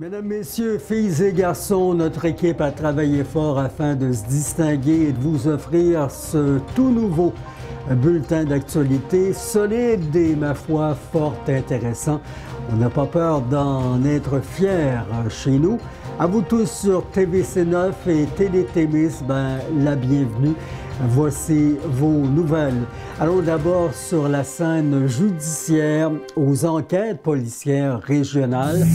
Mesdames, Messieurs, filles et garçons, notre équipe a travaillé fort afin de se distinguer et de vous offrir ce tout nouveau bulletin d'actualité solide et, ma foi, fort intéressant. On n'a pas peur d'en être fiers chez nous. À vous tous sur TVC9 et Télé-Témis, la bienvenue. Voici vos nouvelles. Allons d'abord sur la scène judiciaire aux enquêtes policières régionales.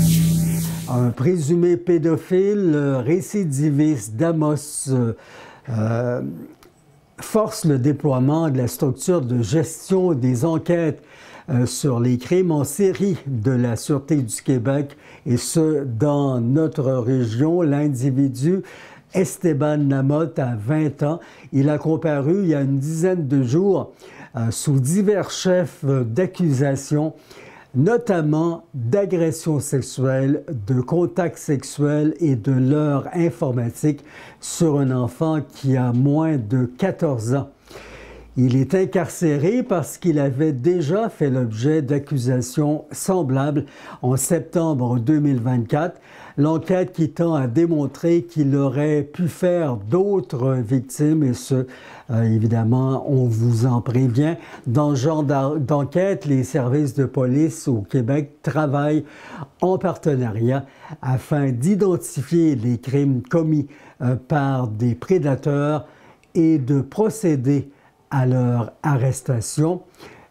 Un présumé pédophile récidiviste d'Amos force le déploiement de la structure de gestion des enquêtes sur les crimes en série de la Sûreté du Québec, et ce, dans notre région. L'individu Esteban Lamotte a 20 ans. Il a comparu il y a une dizaine de jours sous divers chefs d'accusation, notamment d'agression sexuelle, de contact sexuel et de leurre informatique sur un enfant qui a moins de 14 ans. Il est incarcéré parce qu'il avait déjà fait l'objet d'accusations semblables en septembre 2024. L'enquête qui tend à démontrer qu'il aurait pu faire d'autres victimes, et ce, évidemment, on vous en prévient. Dans ce genre d'enquête, les services de police au Québec travaillent en partenariat afin d'identifier les crimes commis par des prédateurs et de procéder à leur arrestation.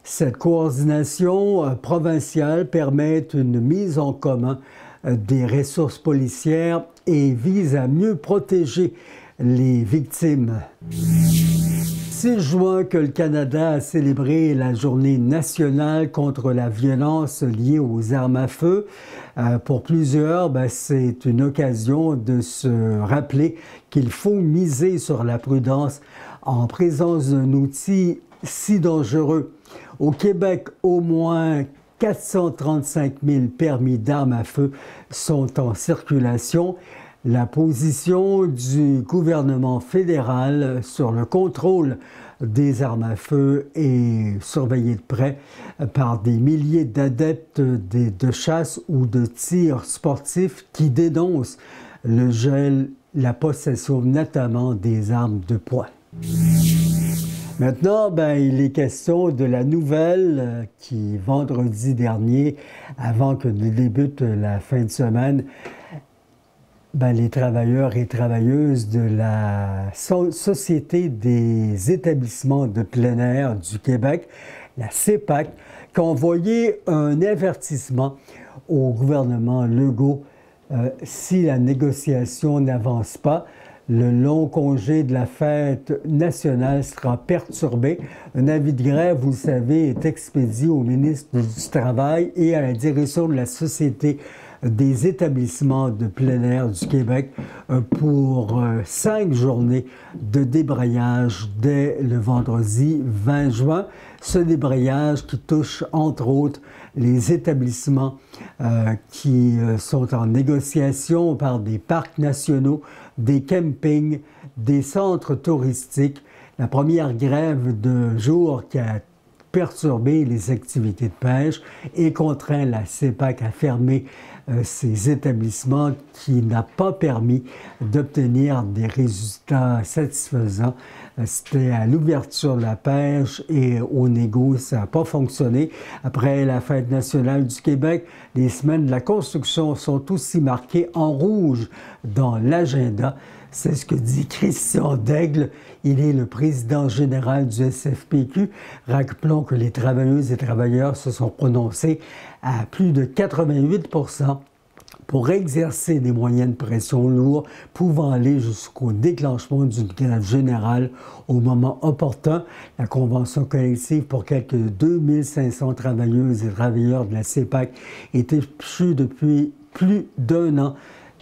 Cette coordination provinciale permet une mise en commun des ressources policières et vise à mieux protéger les victimes. 6 juin que le Canada a célébré la Journée nationale contre la violence liée aux armes à feu. Pour plusieurs, c'est une occasion de se rappeler qu'il faut miser sur la prudence en présence d'un outil si dangereux. Au Québec, au moins 435 000 permis d'armes à feu sont en circulation. La position du gouvernement fédéral sur le contrôle des armes à feu est surveillée de près par des milliers d'adeptes de chasse ou de tir sportifs qui dénoncent le gel, la possession notamment des armes de poing. Maintenant, il est question de la nouvelle qui, vendredi dernier, avant que ne débute la fin de semaine, les travailleurs et travailleuses de la Société des établissements de plein air du Québec, la CEPAC, qui a envoyé un avertissement au gouvernement Legault si la négociation n'avance pas. Le long congé de la fête nationale sera perturbé. Un avis de grève, vous le savez, est expédié au ministre du Travail et à la direction de la Société des établissements de plein air du Québec pour 5 journées de débrayage dès le vendredi 20 juin. Ce débrayage qui touche, entre autres, les établissements qui sont en négociation. On parle des parcs nationaux, des campings, des centres touristiques. La première grève de jour qui a perturbé les activités de pêche et contraint la CEPAC à fermer ces établissements, qui n'a pas permis d'obtenir des résultats satisfaisants. C'était à l'ouverture de la pêche et au négo, ça n'a pas fonctionné. Après la Fête nationale du Québec, les semaines de la construction sont aussi marquées en rouge dans l'agenda. C'est ce que dit Christian Daigle. Il est le président général du SFPQ. Rappelons que les travailleuses et travailleurs se sont prononcés à plus de 88 % pour exercer des moyens de pression lourds, pouvant aller jusqu'au déclenchement d'une grève générale au moment opportun. La convention collective pour quelques 2500 travailleuses et travailleurs de la CEPAC est échue depuis plus d'1 an,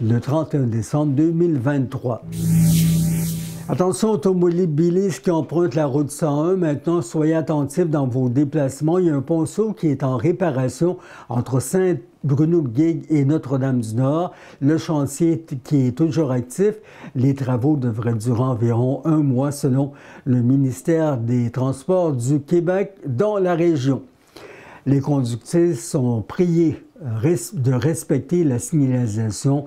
le 31 décembre 2023. Attention, automobilistes qui empruntent la route 101, maintenant, soyez attentifs dans vos déplacements. Il y a un ponceau qui est en réparation entre Saint-Bruno-de-Guigues et Notre-Dame-du-Nord. Le chantier qui est toujours actif. Les travaux devraient durer environ 1 mois selon le ministère des Transports du Québec dans la région. Les conductrices sont priées de respecter la signalisation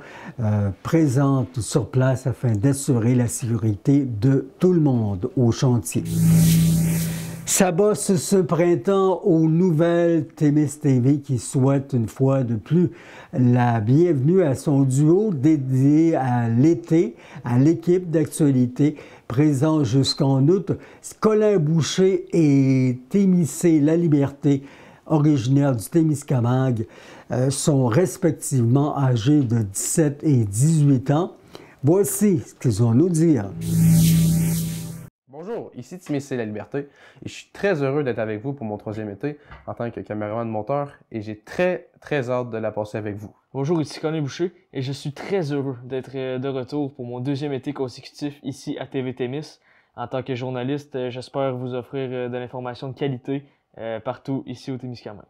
présente sur place afin d'assurer la sécurité de tout le monde au chantier. Ça bosse ce printemps aux nouvelles Témis-TV qui souhaite une fois de plus la bienvenue à son duo dédié à l'été, à l'équipe d'actualité présent jusqu'en août. Colin Boucher et Témissé La Liberté, originaires du Témiscamingue, sont respectivement âgés de 17 et 18 ans. Voici ce qu'ils ont à nous dire. Bonjour, ici Témissé La Liberté et je suis très heureux d'être avec vous pour mon 3e été en tant que caméraman monteur et j'ai très hâte de la passer avec vous. Bonjour, ici Colin Boucher et je suis très heureux d'être de retour pour mon 2e été consécutif ici à TV Témis. En tant que journaliste, j'espère vous offrir de l'information de qualité partout ici au Témiscamingue.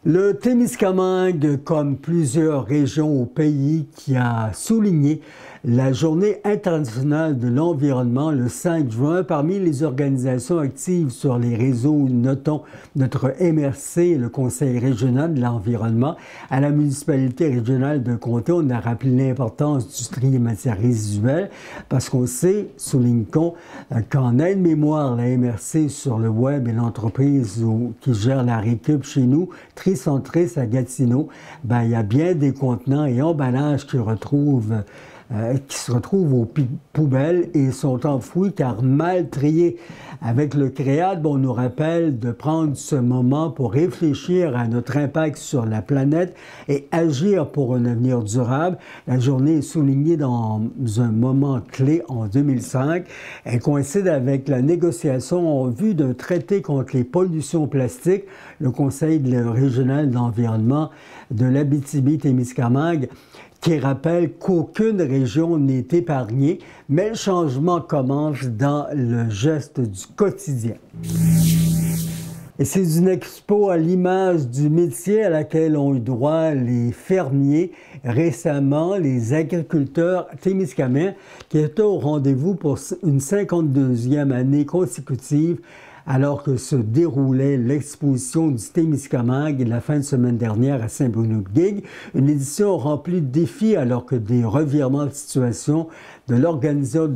Le Témiscamingue, comme plusieurs régions au pays, qui a souligné la Journée internationale de l'environnement le 5 juin. Parmi les organisations actives sur les réseaux, notons notre MRC, le Conseil régional de l'environnement. À la municipalité régionale de Comté, on a rappelé l'importance du tri des matières résiduelles parce qu'on sait, souligne-t-on, qu'en aide-mémoire, la MRC sur le web et l'entreprise qui gère la récup chez nous, Tricentris à Gatineau, il y a bien des contenants et emballages qui se retrouvent aux poubelles et sont enfouis car mal triés. Avec le CREAD, on nous rappelle de prendre ce moment pour réfléchir à notre impact sur la planète et agir pour un avenir durable. La journée est soulignée dans un moment clé en 2005. Elle coïncide avec la négociation en vue d'un traité contre les pollutions plastiques. Le Conseil régional de l'environnement de l'Abitibi-Témiscamingue qui rappelle qu'aucune région n'est épargnée, mais le changement commence dans le geste du quotidien. Et c'est une expo à l'image du métier à laquelle ont eu droit les fermiers, récemment les agriculteurs témiscamingues qui étaient au rendez-vous pour une 52e année consécutive alors que se déroulait l'exposition du Témiscamingue la fin de semaine dernière à Saint-Bruno-de-Guigue. Une édition remplie de défis alors que des revirements de situation de l'organisation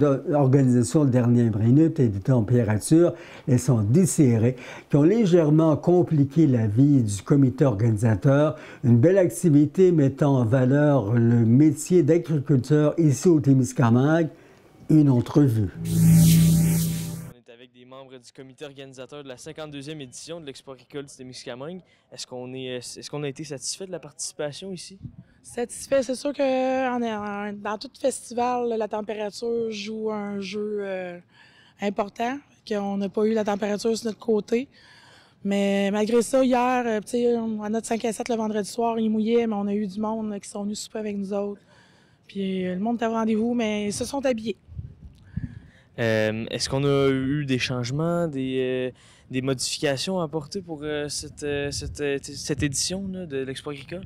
de dernière minute et des températures laissant désirer qui ont légèrement compliqué la vie du comité organisateur. Une belle activité mettant en valeur le métier d'agriculteur ici au Témiscamingue. Une entrevue. Avec des membres du comité organisateur de la 52e édition de l'Expo agricole du Témiscamingue. Est-ce qu'on a été satisfait de la participation ici? Satisfait, c'est sûr que dans tout festival, la température joue un jeu important, qu'on n'a pas eu la température sur notre côté. Mais malgré ça, hier, à notre 5 à 7 le vendredi soir, il mouillait, mais on a eu du monde qui sont venus souper avec nous autres. Puis le monde était au rendez-vous, mais ils se sont habillés. Est-ce qu'on a eu des changements, des modifications à apporter pour cette édition là, de l'Expo agricole?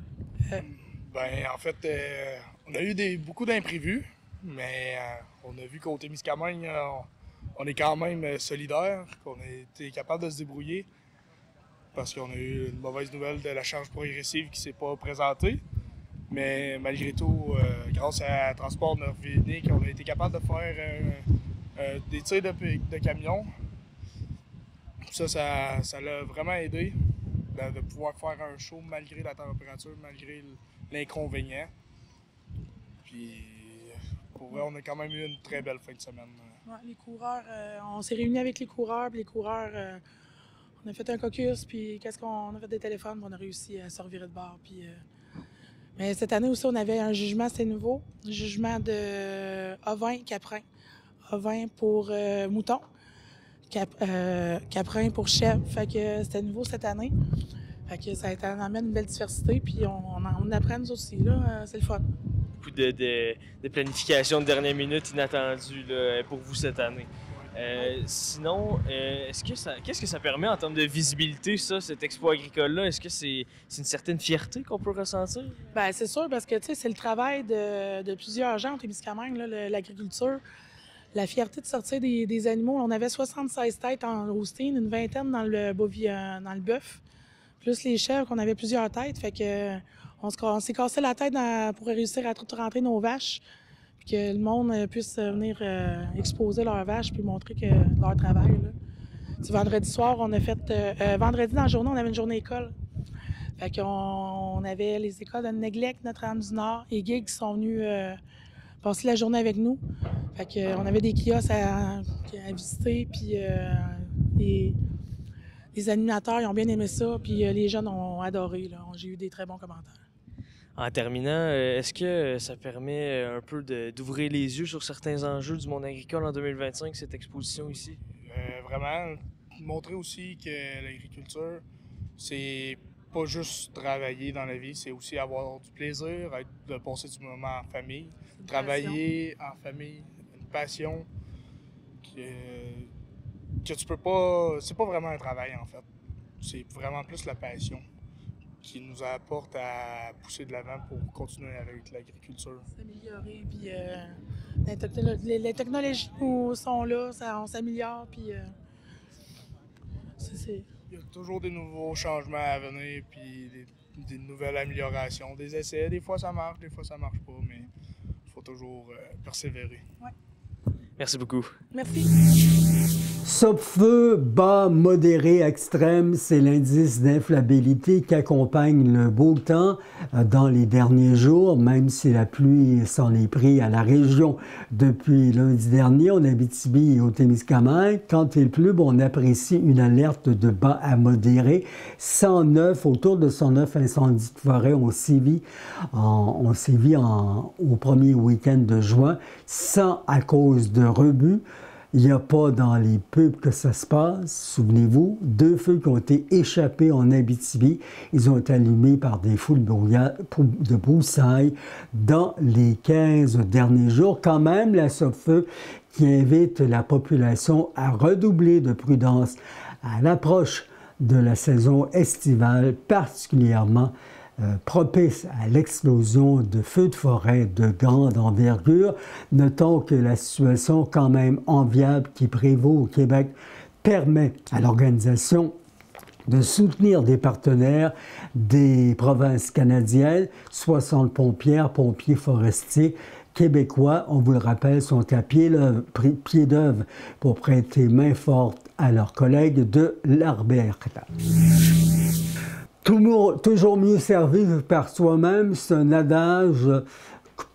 En fait, on a eu beaucoup d'imprévus, mais on a vu qu'au Témiscamingue, on est quand même solidaires, qu'on a été capable de se débrouiller parce qu'on a eu une mauvaise nouvelle de la charge progressive qui ne s'est pas présentée. Mais malgré tout, grâce à Transport Nord-Vénique, on a été capable de faire des tirs de camions. Ça l'a vraiment aidé de pouvoir faire un show malgré la température, malgré l'inconvénient. Puis, pour vrai, on a quand même eu une très belle fin de semaine. Ouais, les coureurs, on s'est réunis avec les coureurs, puis les coureurs, on a fait un caucus, puis on a fait des téléphones, puis on a réussi à se revirer de bord. Puis, mais cette année aussi, on avait un jugement, c'était nouveau, un jugement de ovin caprin. Ovin pour mouton, caprin pour chèvre. Fait que c'était nouveau cette année. Fait que ça amène une belle diversité, puis on apprend nous aussi, là, c'est le fun. Beaucoup de planification de dernière minute inattendue là, pour vous cette année. Sinon, qu'est-ce que ça permet en termes de visibilité, ça, cette expo agricole-là? Est-ce que c'est une certaine fierté qu'on peut ressentir? Bien, c'est sûr, parce que c'est le travail de plusieurs gens au Témiscamingue, l'agriculture. La fierté de sortir des animaux. On avait 76 têtes en Holstein, une vingtaine dans le bœuf. plus les chèvres, qu'on avait plusieurs têtes. Fait que on s'est cassé la tête pour réussir à tout rentrer nos vaches, puis que le monde puisse venir exposer leurs vaches puis montrer que leur travail. Là. Vendredi soir, on a fait... vendredi dans la journée, on avait une journée école. Fait qu'on on avait les écoles de Neglect, Notre-Dame du Nord et Gig qui sont venus passer la journée avec nous. Fait qu'on avait des kiosques à visiter, puis les animateurs ils ont bien aimé ça, puis les jeunes ont adoré. Là. J'ai eu des très bons commentaires. En terminant, est-ce que ça permet un peu d'ouvrir les yeux sur certains enjeux du monde agricole en 2025, cette exposition ici? Vraiment, montrer aussi que l'agriculture, c'est pas juste travailler dans la vie, c'est aussi avoir du plaisir, de passer du moment en famille, travailler en famille, une passion que tu peux pas... C'est pas vraiment un travail, en fait. C'est vraiment plus la passion qui nous apporte à pousser de l'avant pour continuer avec l'agriculture. S'améliorer, puis les technologies sont là, on s'améliore, puis c'est... Il y a toujours des nouveaux changements à venir, puis des nouvelles améliorations, des essais. Des fois ça marche pas, mais il faut toujours persévérer. Ouais. Merci beaucoup. Merci. Sopfeu, bas, modéré, extrême, c'est l'indice d'inflabilité qui accompagne le beau temps dans les derniers jours, même si la pluie s'en est pris à la région depuis lundi dernier. En Abitibi et au Témiscamingue, quand il pleut, on apprécie une alerte de bas à modéré. 109, autour de 109 incendies de forêt ont sévi au premier week-end de juin, 100 à cause de rebut. Il n'y a pas dans les pubs que ça se passe. Souvenez-vous, 2 feux qui ont été échappés en Abitibi. Ils ont été allumés par des foules de broussailles dans les 15 derniers jours. Quand même, la Sopfeu qui invite la population à redoubler de prudence à l'approche de la saison estivale, particulièrement propice à l'explosion de feux de forêt de grande envergure. Notons que la situation quand même enviable qui prévaut au Québec permet à l'organisation de soutenir des partenaires des provinces canadiennes, 60 pompières, pompiers forestiers québécois, on vous le rappelle, sont à pied d'œuvre pour prêter main forte à leurs collègues de l'Alberta. Toujours mieux servi par soi-même, c'est un adage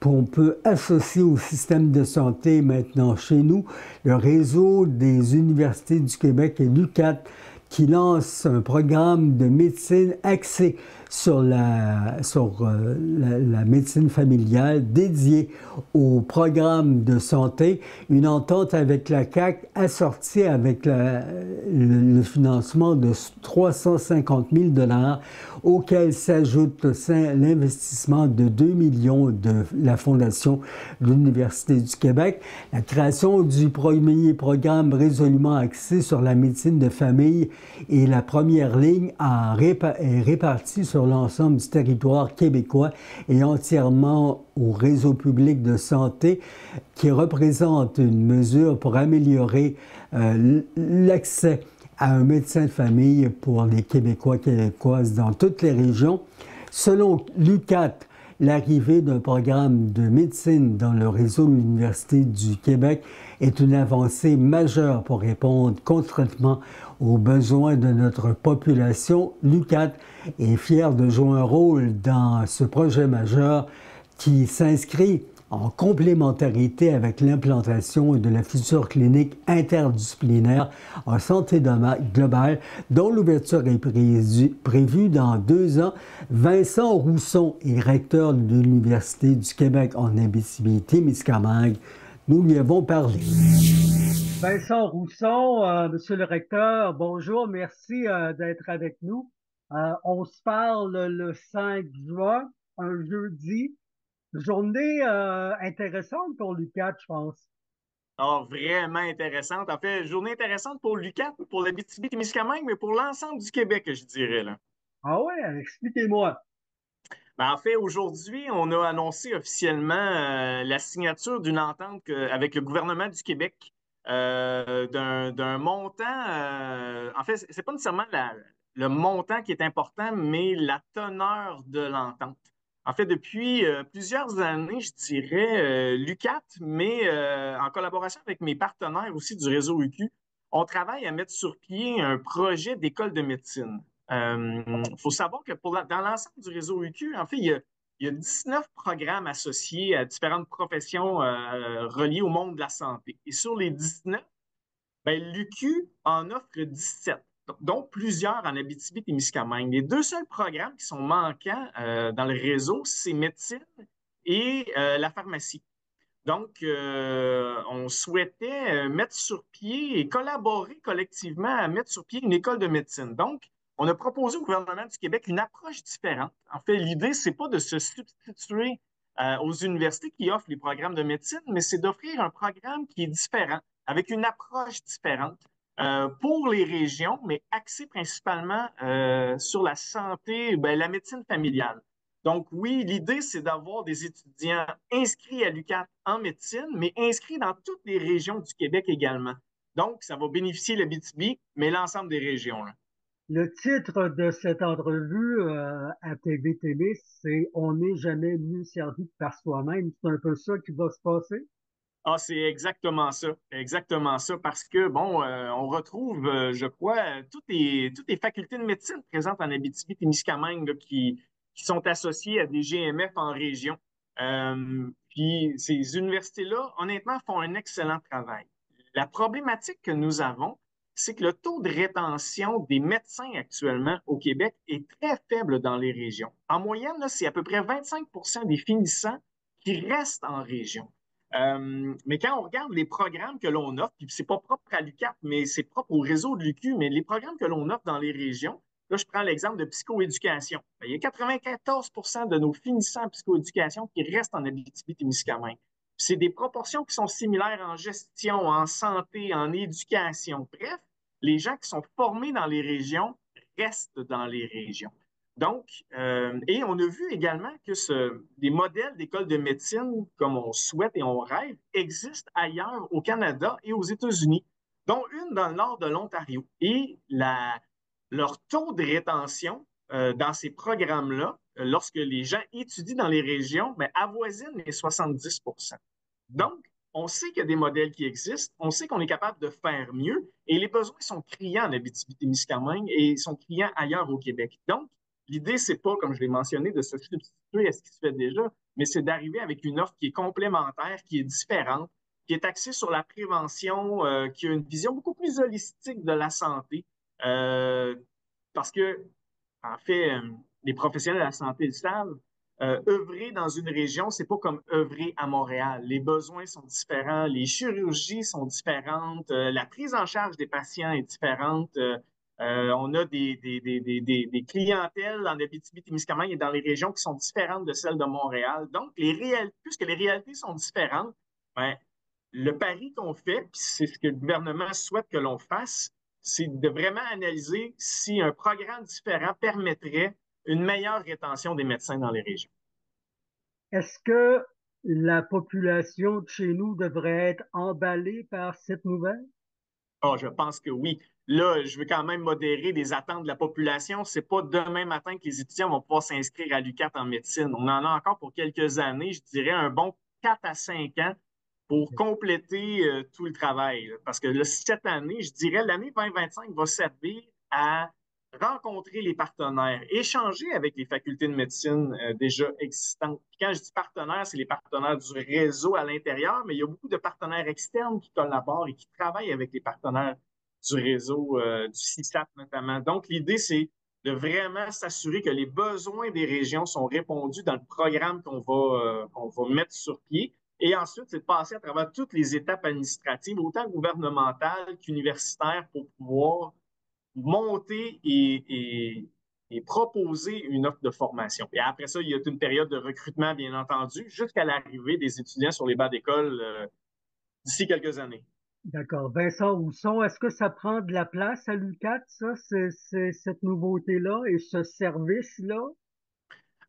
qu'on peut associer au système de santé maintenant chez nous. Le réseau des universités du Québec et l'UQAT qui lance un programme de médecine axé sur la médecine familiale dédiée au programme de santé. Une entente avec la CAQ assortie avec le financement de 350 000 $, auquel s'ajoute l'investissement de 2 millions de la Fondation de l'Université du Québec. La création du premier programme résolument axé sur la médecine de famille et la première ligne est répartie sur l'ensemble du territoire québécois et entièrement au réseau public de santé qui représente une mesure pour améliorer l'accès à un médecin de famille pour les Québécois et Québécoises dans toutes les régions. Selon l'UQAT, l'arrivée d'un programme de médecine dans le réseau de l'Université du Québec est une avancée majeure pour répondre concrètement aux besoins de notre population. L'UQAT est fier de jouer un rôle dans ce projet majeur qui s'inscrit en complémentarité avec l'implantation de la future clinique interdisciplinaire en santé globale, dont l'ouverture est prévue dans 2 ans. Vincent Rousson est recteur de l'Université du Québec en Abitibi-Témiscamingue. Nous lui avons parlé. Vincent Rousson, Monsieur le recteur, bonjour, merci d'être avec nous. On se parle le 5 juin, un jeudi. Journée intéressante pour l'UQAT, je pense. Ah, vraiment intéressante. En fait, journée intéressante pour l'UQAT, pour l'Abitibi-Témiscamingue, mais pour l'ensemble du Québec, je dirais, là. Ah ouais, expliquez-moi. Ben, en fait, aujourd'hui, on a annoncé officiellement la signature d'une entente avec le gouvernement du Québec d'un montant. En fait, c'est pas nécessairement le montant qui est important, mais la teneur de l'entente. En fait, depuis plusieurs années, je dirais, l'UQAT, mais en collaboration avec mes partenaires aussi du réseau UQ, on travaille à mettre sur pied un projet d'école de médecine. Il faut savoir que dans l'ensemble du réseau UQ, en fait, il y a 19 programmes associés à différentes professions reliées au monde de la santé. Et sur les 19, ben, l'UQ en offre 17, dont plusieurs en Abitibi-Témiscamingue. Les deux seuls programmes qui sont manquants dans le réseau, c'est médecine et la pharmacie. Donc, on souhaitait mettre sur pied et collaborer collectivement à mettre sur pied une école de médecine. Donc, on a proposé au gouvernement du Québec une approche différente. En fait, l'idée, c'est pas de se substituer aux universités qui offrent les programmes de médecine, mais c'est d'offrir un programme qui est différent, avec une approche différente pour les régions, mais axé principalement sur la santé, ben, la médecine familiale. Donc oui, l'idée, c'est d'avoir des étudiants inscrits à l'UQAT en médecine, mais inscrits dans toutes les régions du Québec également. Donc, ça va bénéficier l'Abitibi, mais l'ensemble des régions, là. Le titre de cette entrevue à TV-TV, c'est On n'est jamais mieux servi que par soi-même. C'est un peu ça qui va se passer? Ah, c'est exactement ça, parce que, bon, on retrouve, je crois, toutes les facultés de médecine présentes en Abitibi-Témiscamingue là, qui sont associées à des GMF en région. Puis ces universités-là, honnêtement, font un excellent travail. La problématique que nous avons, c'est que le taux de rétention des médecins actuellement au Québec est très faible dans les régions. En moyenne, là, c'est à peu près 25 des finissants qui restent en région. Mais quand on regarde les programmes que l'on offre, puis c'est pas propre à l'UQAT, mais c'est propre au réseau de l'UQ, mais les programmes que l'on offre dans les régions, là, je prends l'exemple de psychoéducation. Il y a 94 de nos finissants en psychoéducation qui restent en Abitibi-Témiscamingue. C'est des proportions qui sont similaires en gestion, en santé, en éducation. Bref, les gens qui sont formés dans les régions restent dans les régions. Donc, et on a vu également que des modèles d'école de médecine, comme on souhaite et on rêve, existent ailleurs au Canada et aux États-Unis, dont une dans le nord de l'Ontario. Et leur taux de rétention dans ces programmes-là, lorsque les gens étudient dans les régions, ben, avoisine les 70 Donc, on sait qu'il y a des modèles qui existent, on sait qu'on est capable de faire mieux, et les besoins sont criants en Abitibi-Témiscamingue et sont criants ailleurs au Québec. Donc, l'idée, c'est pas, comme je l'ai mentionné, de se substituer à ce qui se fait déjà, mais c'est d'arriver avec une offre qui est complémentaire, qui est différente, qui est axée sur la prévention, qui a une vision beaucoup plus holistique de la santé. Euh, Parce que, en fait, les professionnels de la santé le savent, œuvrer dans une région, c'est pas comme œuvrer à Montréal. Les besoins sont différents, les chirurgies sont différentes, la prise en charge des patients est différente. On a des clientèles en Abitibi-Témiscamingue et dans les régions qui sont différentes de celles de Montréal. Donc, puisque les réalités sont différentes, ben, le pari qu'on fait, puis c'est ce que le gouvernement souhaite que l'on fasse, c'est de vraiment analyser si un programme différent permettrait une meilleure rétention des médecins dans les régions. Est-ce que la population de chez nous devrait être emballée par cette nouvelle? Oh, je pense que oui. Là, je veux quand même modérer les attentes de la population. C'est pas demain matin que les étudiants vont pouvoir s'inscrire à l'UQAT en médecine. On en a encore pour quelques années, je dirais un bon 4 à 5 ans pour compléter tout le travail. Parce que là, cette année, je dirais, l'année 2025 va servir à rencontrer les partenaires, échanger avec les facultés de médecine déjà existantes. Puis quand je dis partenaires, c'est les partenaires du réseau à l'intérieur, mais il y a beaucoup de partenaires externes qui collaborent et qui travaillent avec les partenaires du réseau, du CISAP notamment. Donc, l'idée, c'est de vraiment s'assurer que les besoins des régions sont répondus dans le programme qu'on va mettre sur pied. Et ensuite, c'est de passer à travers toutes les étapes administratives, autant gouvernementales qu'universitaires, pour pouvoir monter et proposer une offre de formation. Et après ça, il y a une période de recrutement, bien entendu, jusqu'à l'arrivée des étudiants sur les bancs d'école d'ici quelques années. D'accord. Vincent Housson, est-ce que ça prend de la place à l'UQAT, ça, cette nouveauté-là et ce service-là?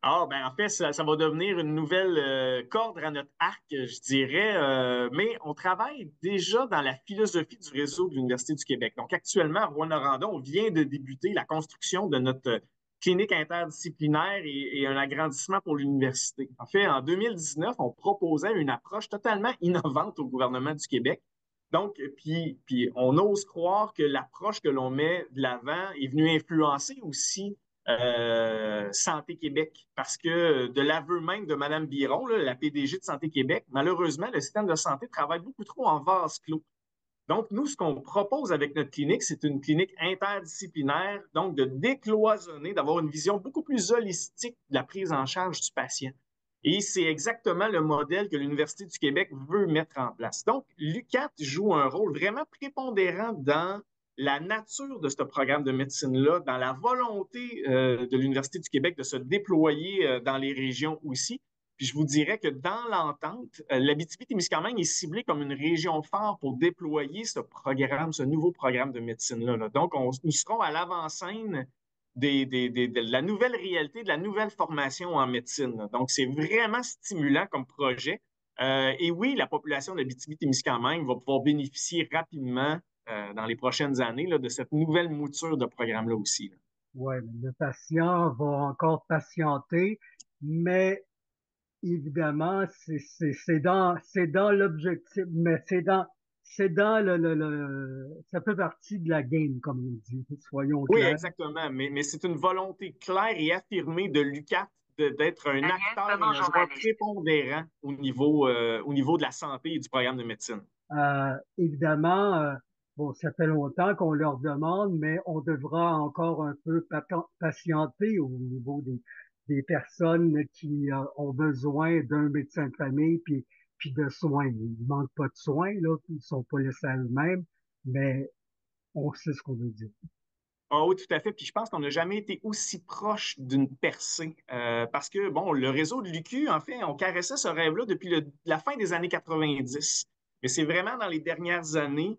Ah, ben en fait, ça va devenir une nouvelle corde à notre arc, je dirais. Mais on travaille déjà dans la philosophie du réseau de l'Université du Québec. Donc, actuellement, à Rouen-Noranda, on vient de débuter la construction de notre clinique interdisciplinaire et un agrandissement pour l'université. En fait, en 2019, on proposait une approche totalement innovante au gouvernement du Québec. Donc, puis on ose croire que l'approche que l'on met de l'avant est venue influencer aussi Santé Québec, parce que de l'aveu même de Mme Biron, là, la PDG de Santé Québec, malheureusement, le système de santé travaille beaucoup trop en vase clos. Donc, nous, ce qu'on propose avec notre clinique, c'est une clinique interdisciplinaire, donc de décloisonner, d'avoir une vision beaucoup plus holistique de la prise en charge du patient. Et c'est exactement le modèle que l'Université du Québec veut mettre en place. Donc, l'UQAT joue un rôle vraiment prépondérant dans la nature de ce programme de médecine-là, dans la volonté de l'Université du Québec de se déployer dans les régions aussi. Puis je vous dirais que dans l'entente, l'Abitibi-Témiscamingue est ciblée comme une région phare pour déployer ce programme, ce nouveau programme de médecine-là. Là. Donc, nous serons à l'avant-scène de la nouvelle réalité, de la nouvelle formation en médecine. Là. Donc, c'est vraiment stimulant comme projet. Et oui, la population de l'Abitibi-Témiscamingue va pouvoir bénéficier rapidement dans les prochaines années là, de cette nouvelle mouture de programme-là aussi. Oui, le patient va encore patienter, mais évidemment, c'est dans l'objectif, mais c'est dans ça fait partie de la game, comme on dit, soyons Oui, clairs. exactement, mais c'est une volonté claire et affirmée de l'UQAT d'être un acteur et un joueur prépondérant au niveau de la santé et du programme de médecine. Évidemment, bon, ça fait longtemps qu'on leur demande, mais on devra encore un peu patienter au niveau des personnes qui ont besoin d'un médecin de famille puis de soins. Ils ne manquent pas de soins, là, ils sont pas laissés à eux-mêmes, mais on sait ce qu'on veut dire. Ah oui, tout à fait. Puis je pense qu'on n'a jamais été aussi proche d'une percée. Parce que, bon, le réseau de l'UQ, en fait, on caressait ce rêve-là depuis la fin des années 90. Mais c'est vraiment dans les dernières années.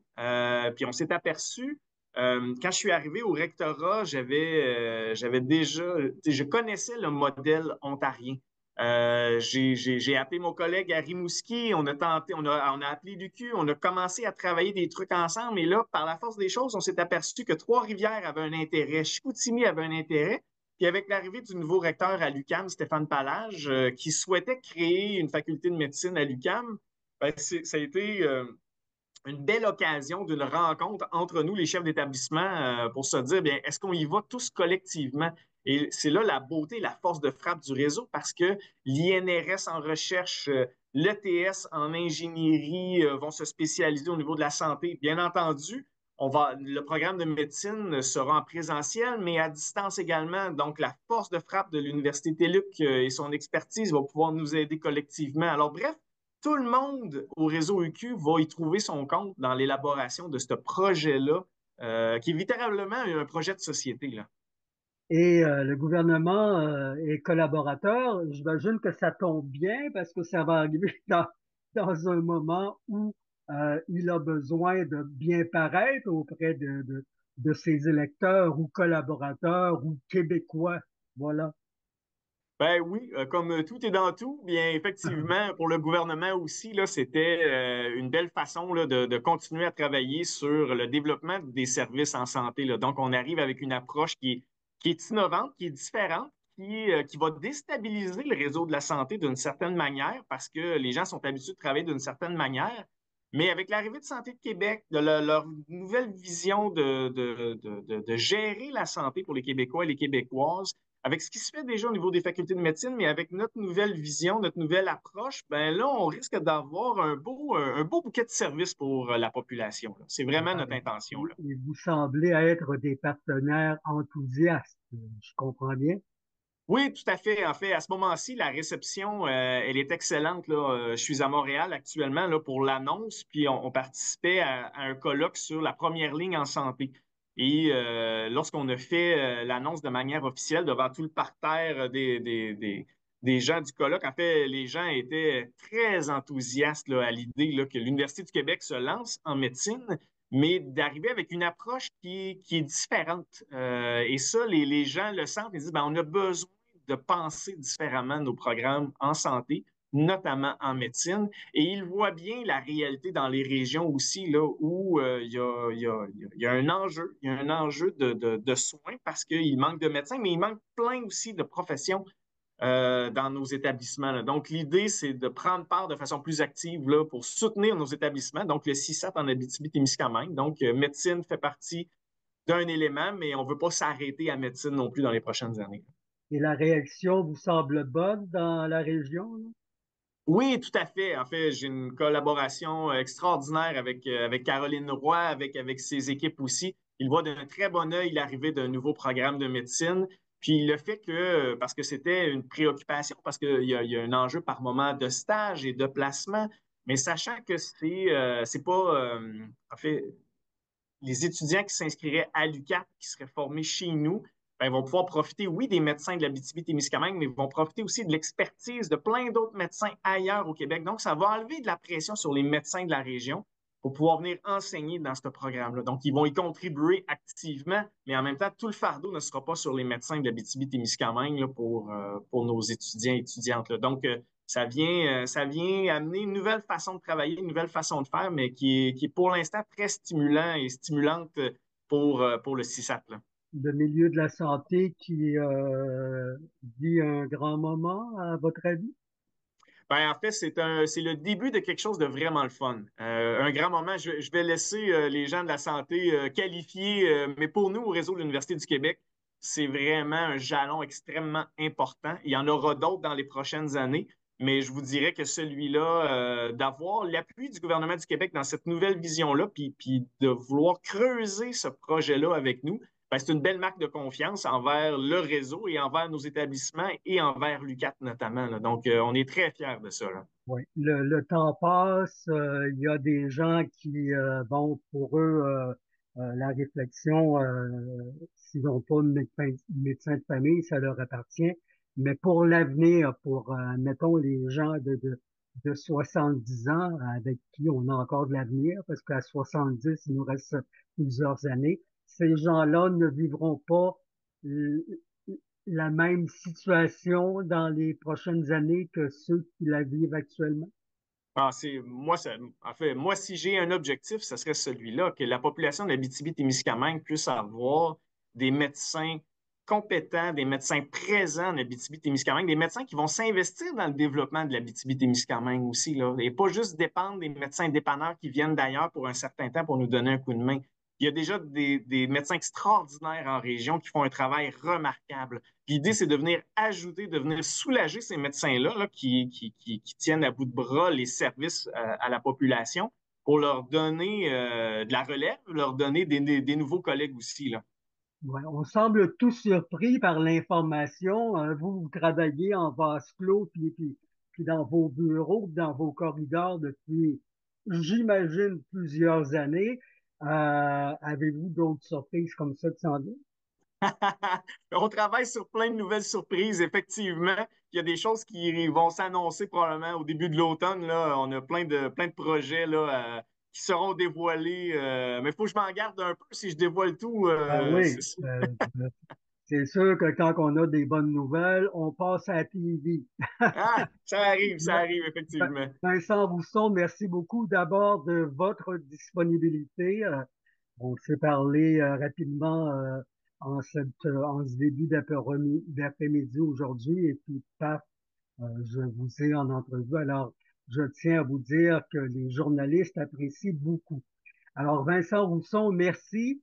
Puis on s'est aperçu, quand je suis arrivé au rectorat, j'avais déjà, je connaissais le modèle ontarien. J'ai appelé mon collègue à Rimouski, on a tenté, on a appelé l'UQ, on a commencé à travailler des trucs ensemble, et là, par la force des choses, on s'est aperçu que Trois-Rivières avait un intérêt, Chicoutimi avait un intérêt, puis avec l'arrivée du nouveau recteur à l'UQAM, Stéphane Pallage, qui souhaitait créer une faculté de médecine à l'UQAM, ben, ça a été une belle occasion d'une rencontre entre nous, les chefs d'établissement, pour se dire, bien, est-ce qu'on y va tous collectivement? Et c'est là la beauté, la force de frappe du réseau parce que l'INRS en recherche, l'ETS en ingénierie vont se spécialiser au niveau de la santé. Bien entendu, le programme de médecine sera en présentiel, mais à distance également. Donc, la force de frappe de l'Université TÉLUQ et son expertise va pouvoir nous aider collectivement. Alors, bref, tout le monde au réseau UQ va y trouver son compte dans l'élaboration de ce projet-là, qui est littéralement un projet de société. Là. Et le gouvernement est collaborateur. J'imagine que ça tombe bien parce que ça va arriver dans un moment où il a besoin de bien paraître auprès de ses électeurs ou collaborateurs ou québécois. Voilà. Ben oui, comme tout est dans tout, bien effectivement, pour le gouvernement aussi, là, c'était une belle façon là, de continuer à travailler sur le développement des services en santé. Là. Donc, on arrive avec une approche qui est innovante, qui est différente, qui va déstabiliser le réseau de la santé d'une certaine manière parce que les gens sont habitués de travailler d'une certaine manière. Mais avec l'arrivée de Santé de Québec, leur nouvelle vision de gérer la santé pour les Québécois et les Québécoises, avec ce qui se fait déjà au niveau des facultés de médecine, mais avec notre nouvelle vision, notre nouvelle approche, ben là, on risque d'avoir un beau bouquet de services pour la population. Là. C'est vraiment notre intention. Là. Et vous semblez être des partenaires enthousiastes. Je comprends bien. Oui, tout à fait. En fait, à ce moment-ci, la réception, elle est excellente. Là. Je suis à Montréal actuellement là, pour l'annonce, puis on participait à un colloque sur la première ligne en santé. Et lorsqu'on a fait l'annonce de manière officielle devant tout le parterre des gens du colloque, en fait, les gens étaient très enthousiastes là, à l'idée là, que l'Université du Québec se lance en médecine, mais d'arriver avec une approche qui est différente. Et ça, les gens le sentent, ils disent, ben, on a besoin de penser différemment nos programmes en santé, notamment en médecine. Et il voit bien la réalité dans les régions aussi, là, où il y a un enjeu, il y a un enjeu de soins parce qu'il manque de médecins, mais il manque plein aussi de professions dans nos établissements, là. Donc, l'idée, c'est de prendre part de façon plus active là, pour soutenir nos établissements. Donc, le CISAT en Abitibi-Témiscamingue. Donc, médecine fait partie d'un élément, mais on ne veut pas s'arrêter à médecine non plus dans les prochaines années. Et la réaction vous semble bonne dans la région, là? Oui, tout à fait. En fait, j'ai une collaboration extraordinaire avec Caroline Roy, avec ses équipes aussi. Il voit d'un très bon œil l'arrivée d'un nouveau programme de médecine. Puis le fait que, parce que c'était une préoccupation, parce qu'il y a un enjeu par moment de stage et de placement, mais sachant que c'est pas, en fait, les étudiants qui s'inscriraient à l'UQAP, qui seraient formés chez nous, ben, vont pouvoir profiter, oui, des médecins de l'Abitibi-Témiscamingue, mais vont profiter aussi de l'expertise de plein d'autres médecins ailleurs au Québec. Donc, ça va enlever de la pression sur les médecins de la région pour pouvoir venir enseigner dans ce programme-là. Donc, ils vont y contribuer activement, mais en même temps, tout le fardeau ne sera pas sur les médecins de l'Abitibi-Témiscamingue pour nos étudiants et étudiantes, là. Donc, ça vient amener une nouvelle façon de travailler, une nouvelle façon de faire, mais qui est pour l'instant très stimulant et stimulante pour le CISAT, là. Le milieu de la santé qui vit un grand moment, à votre avis? Ben, en fait, c'est le début de quelque chose de vraiment le fun. Un grand moment, je vais laisser les gens de la santé qualifier, mais pour nous, au réseau de l'Université du Québec, c'est vraiment un jalon extrêmement important. Il y en aura d'autres dans les prochaines années, mais je vous dirais que celui-là, d'avoir l'appui du gouvernement du Québec dans cette nouvelle vision-là, puis de vouloir creuser ce projet-là avec nous, ben, c'est une belle marque de confiance envers le réseau et envers nos établissements et envers l'UQAT notamment, là. Donc, on est très fiers de ça, là. Oui. Le temps passe, il y a des gens qui, bon, pour eux, la réflexion, s'ils n'ont pas de médecin de famille, ça leur appartient. Mais pour l'avenir, pour, mettons, les gens de 70 ans avec qui on a encore de l'avenir, parce qu'à 70, il nous reste plusieurs années, ces gens-là ne vivront pas la même situation dans les prochaines années que ceux qui la vivent actuellement? Ah, en fait, moi, si j'ai un objectif, ce serait celui-là, que la population de l'Abitibi-Témiscamingue puisse avoir des médecins compétents, des médecins présents en Abitibi-Témiscamingue, des médecins qui vont s'investir dans le développement de l'Abitibi-Témiscamingue aussi, là, et pas juste dépendre des médecins dépanneurs qui viennent d'ailleurs pour un certain temps pour nous donner un coup de main. Il y a déjà des médecins extraordinaires en région qui font un travail remarquable. L'idée, c'est de venir ajouter, de venir soulager ces médecins-là là, qui tiennent à bout de bras les services à la population pour leur donner de la relève, leur donner des nouveaux collègues aussi, là. Ouais, on semble tous surpris par l'information. Vous, vous travaillez en vase clos, puis dans vos bureaux, dans vos corridors depuis, j'imagine, plusieurs années. Avez-vous d'autres surprises comme ça qui s'en viennent? On travaille sur plein de nouvelles surprises, effectivement. Il y a des choses qui vont s'annoncer probablement au début de l'automne, là. On a plein de projets là, qui seront dévoilés. Mais il faut que je m'en garde un peu si je dévoile tout. Ah oui, c'est sûr que quand on a des bonnes nouvelles, on passe à la TV. Ah, ça arrive, effectivement. Vincent Rousseau, merci beaucoup d'abord de votre disponibilité. On s'est parlé rapidement en ce début d'après-midi aujourd'hui et puis paf, je vous ai en entrevue. Alors, je tiens à vous dire que les journalistes apprécient beaucoup. Alors, Vincent Rousseau, merci.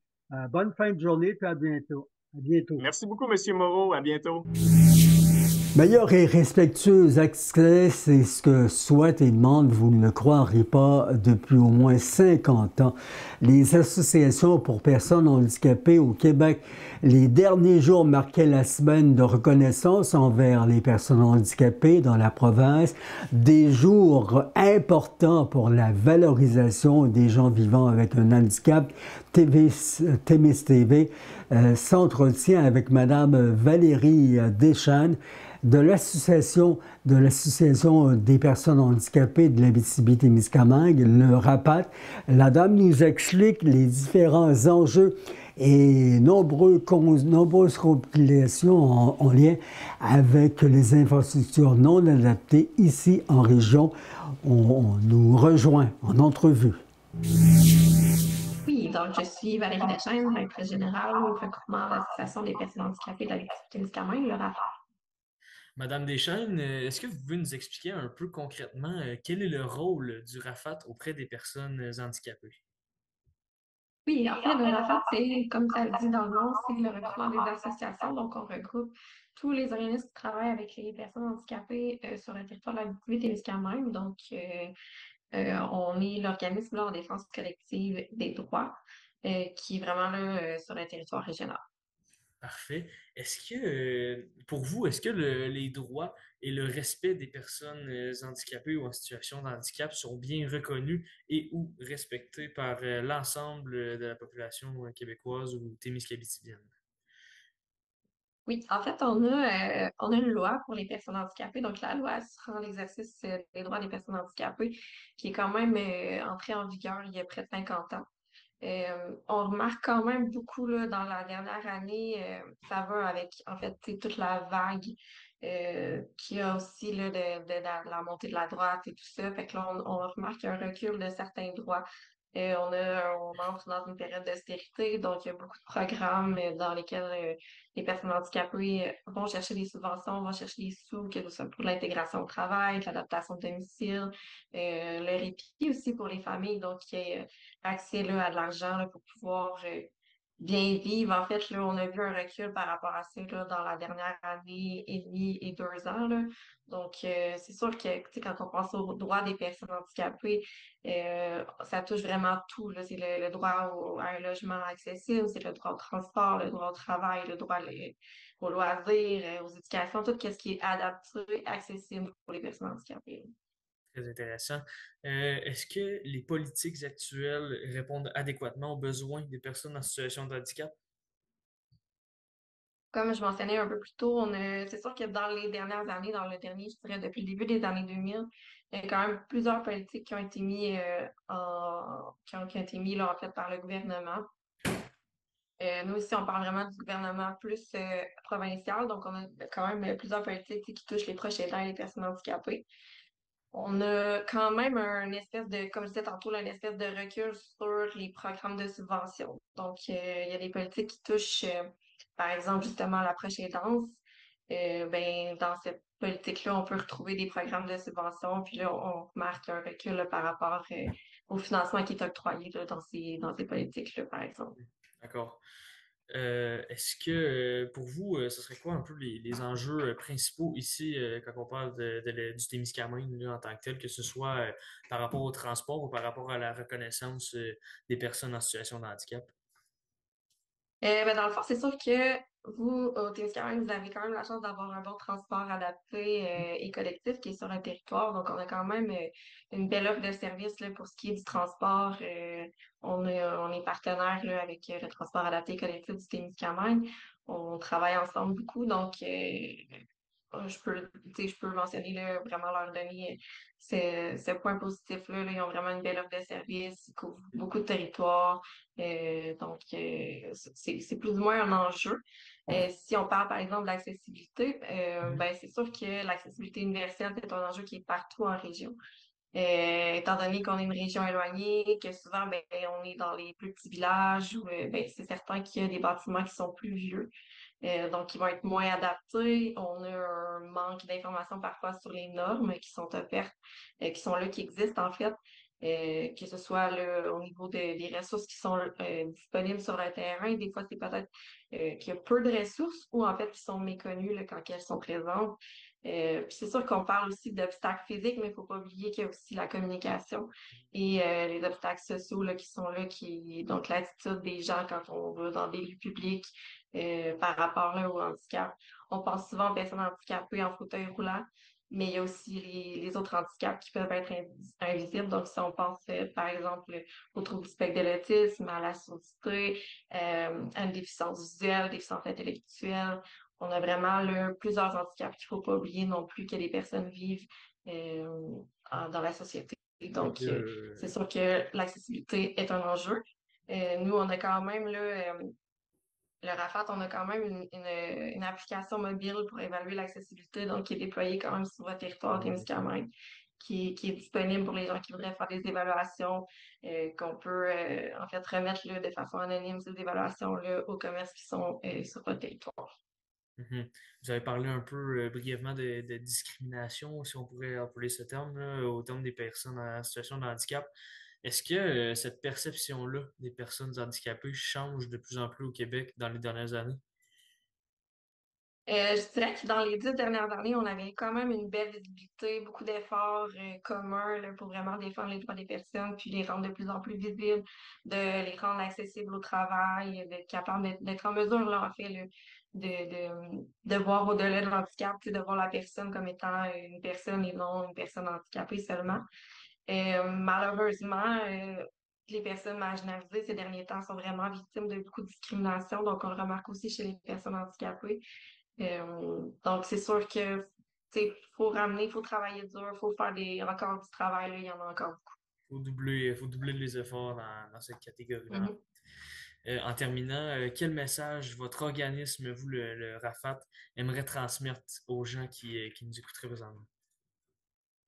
Bonne fin de journée, puis à bientôt. À bientôt. Merci beaucoup, M. Moreau. À bientôt. Meilleur et respectueux accès, c'est ce que souhaitent et demandent, vous ne le croirez pas, depuis au moins 50 ans, les associations pour personnes handicapées au Québec. Les derniers jours marquaient la semaine de reconnaissance envers les personnes handicapées dans la province, des jours importants pour la valorisation des gens vivant avec un handicap. TMS TV s'entretient avec Madame Valérie Deschênes, de l'Association des personnes handicapées de l'Abitibi-Témiscamingue, le RAPAT. La dame nous explique les différents enjeux et nombreuses complications en lien avec les infrastructures non adaptées ici en région. On nous rejoint en entrevue. Oui, donc je suis Valérie Deschênes, directrice générale au recrutement de l'Association des personnes handicapées de la Témiscamingue, le RAFA. Madame Deschênes, est-ce que vous pouvez nous expliquer un peu concrètement quel est le rôle du RAFAT auprès des personnes handicapées? Oui, en fait, le RAFA, c'est, comme ça le dit dans le nom, c'est le recrutement des associations. Donc, on regroupe tous les organismes qui travaillent avec les personnes handicapées sur le territoire de la Témiscamingue. Donc, on est l'organisme là, en défense collective des droits qui est vraiment là sur le territoire régional. Parfait. Est-ce que, pour vous, est-ce que les droits et le respect des personnes handicapées ou en situation de handicap sont bien reconnus et ou respectés par l'ensemble de la population québécoise ou témiscabitibienne? Oui, en fait, on a une loi pour les personnes handicapées. Donc, la loi sur l'exercice des droits des personnes handicapées, qui est quand même entrée en vigueur il y a près de 50 ans. On remarque quand même beaucoup là, dans la dernière année, ça va avec en fait toute la vague qu'il y a aussi là, de la montée de la droite et tout ça. Fait que là, on remarque un recul de certains droits. On entre dans une période d'austérité, donc il y a beaucoup de programmes dans lesquels les personnes handicapées vont chercher des subventions, vont chercher des sous, que ce soit pour l'intégration au travail, l'adaptation de domicile, le répit aussi pour les familles, donc il y a accès là, à de l'argent là, pour pouvoir bien vivre. En fait, là, on a vu un recul par rapport à ça là, dans la dernière année et demie et 2 ans. Là. Donc, c'est sûr que tu sais, quand on pense aux droits des personnes handicapées, ça touche vraiment tout. Là. C'est le droit à un logement accessible, c'est le droit au transport, le droit au travail, le droit aux loisirs, aux éducations, tout ce qui est adapté, accessible pour les personnes handicapées. Très intéressant. Est-ce que les politiques actuelles répondent adéquatement aux besoins des personnes en situation de handicap? Comme je mentionnais un peu plus tôt, c'est sûr que dans les dernières années, dans le dernier, je dirais depuis le début des années 2000, il y a quand même plusieurs politiques qui ont été mis qui ont été mis là, en fait par le gouvernement. Nous aussi, on parle vraiment du gouvernement plus provincial, donc on a quand même plusieurs politiques qui touchent les proches aidants et les personnes handicapées. On a quand même un espèce de, comme je disais tantôt, là, une espèce de recul sur les programmes de subvention. Donc, il y a des politiques qui touchent, par exemple, justement l'approche aidance. Ben, dans cette politique-là, on peut retrouver des programmes de subvention, puis là, on marque un recul là, par rapport au financement qui est octroyé là, dans ces politiques-là, par exemple. D'accord. Est-ce que pour vous, ce serait quoi un peu les enjeux principaux ici quand on parle du Témiscamingue là, en tant que tel, que ce soit par rapport au transport ou par rapport à la reconnaissance des personnes en situation de handicap? Ben, dans le fond, c'est sûr que vous, au Témiscamingue, vous avez quand même la chance d'avoir un bon transport adapté et collectif qui est sur le territoire. Donc, on a quand même une belle offre de services là, pour ce qui est du transport. On est partenaire là, avec le transport adapté et collectif du Témiscamingue. On travaille ensemble beaucoup. Donc, je peux mentionner là, vraiment leur donner ce point positif-là. Là. Ils ont vraiment une belle offre de services, ils couvrent beaucoup de territoires. C'est plus ou moins un enjeu. Si on parle par exemple de l'accessibilité, ben, c'est sûr que l'accessibilité universelle, c'est un enjeu qui est partout en région. Étant donné qu'on est une région éloignée, que souvent ben, on est dans les plus petits villages où ben, c'est certain qu'il y a des bâtiments qui sont plus vieux. Donc, qui vont être moins adaptés. On a un manque d'informations parfois sur les normes qui sont offertes, qui sont là, qui existent en fait, que ce soit là, au niveau des ressources qui sont disponibles sur le terrain. Des fois, c'est peut-être qu'il y a peu de ressources ou en fait qui sont méconnues là, quand elles sont présentes. Puis c'est sûr qu'on parle aussi d'obstacles physiques, mais il ne faut pas oublier qu'il y a aussi la communication et les obstacles sociaux là, qui sont là, donc l'attitude des gens quand on va dans des lieux publics, par rapport là, au handicap. On pense souvent aux personnes handicapées en fauteuil roulant, mais il y a aussi les autres handicaps qui peuvent être invisibles. Donc, si on pense, par exemple, au trouble du spectre de l'autisme, à la surdité, à une déficience visuelle, déficience intellectuelle, on a vraiment là, plusieurs handicaps qu'il ne faut pas oublier non plus que les personnes vivent dans la société. Donc, c'est sûr que l'accessibilité est un enjeu. Nous, on a quand même là, le RAFAT, on a quand même une application mobile pour évaluer l'accessibilité, donc qui est déployée quand même sur votre territoire Témiscamingue, qui est disponible pour les gens qui voudraient faire des évaluations, qu'on peut en fait remettre là, de façon anonyme ces évaluations-là aux commerces qui sont sur votre territoire. Mhm. Vous avez parlé un peu brièvement de discrimination, si on pourrait appeler ce terme, là, au terme des personnes en situation de handicap. Est-ce que cette perception-là des personnes handicapées change de plus en plus au Québec dans les dernières années? Je dirais que dans les 10 dernières années, on avait quand même une belle visibilité, beaucoup d'efforts communs là, pour vraiment défendre les droits des personnes, puis les rendre de plus en plus visibles, de les rendre accessibles au travail, d'être capable d'être en mesure, là, en fait, là, de voir au-delà de l'handicap, de voir la personne comme étant une personne et non une personne handicapée seulement. Malheureusement, les personnes marginalisées ces derniers temps sont vraiment victimes de beaucoup de discrimination, donc on le remarque aussi chez les personnes handicapées. Donc, c'est sûr que faut ramener, il faut travailler dur, il faut faire encore du travail, là, il y en a encore beaucoup. Faut doubler les efforts dans cette catégorie-là. Mhm. En terminant, quel message votre organisme, vous, le RAFAT, aimerait transmettre aux gens qui nous écouteraient présentement?